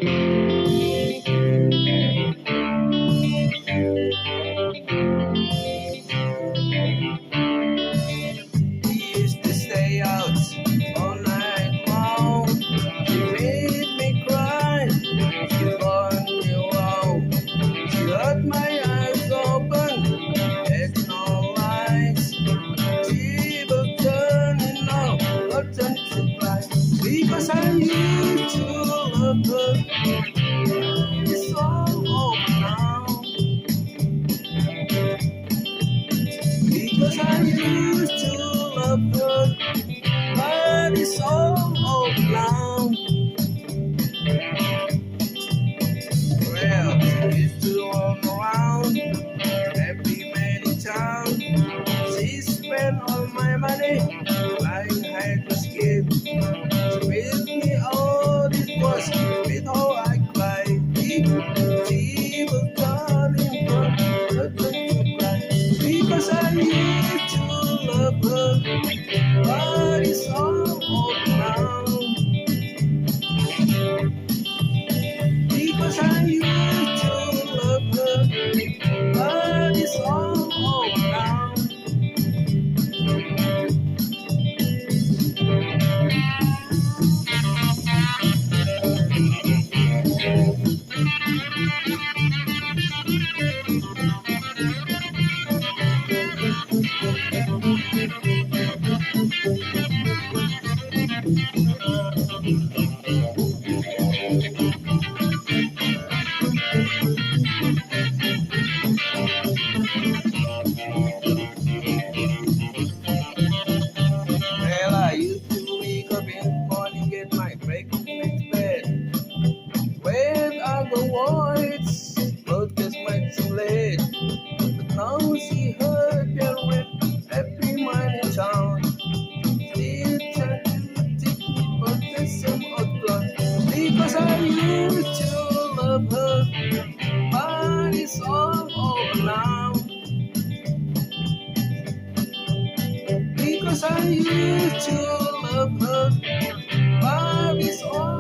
We used to stay out all night long. She made me cry. She burned me wrong. She had my eyes open. It's no lies. She was turning off, but turn to cry. Because I used to love her. It's all over now. Because I used to love her, but it's all over now. Well, she used to run around every man in town. She spent all my money buying hide and skin. She with me all it was, with all I cried. She was turning from her to cry. Because I used to love her, but it's all over now. Because I used to love her, but it's all over now. Well, I used to wake up in the morning, get my breakfast in bed. When I go whites, but just might too late. But now she heard there with every man in town. Still trying to take me, but the same old clock. Because I used to love her, but it's all over now. Because I used to love her, but it's all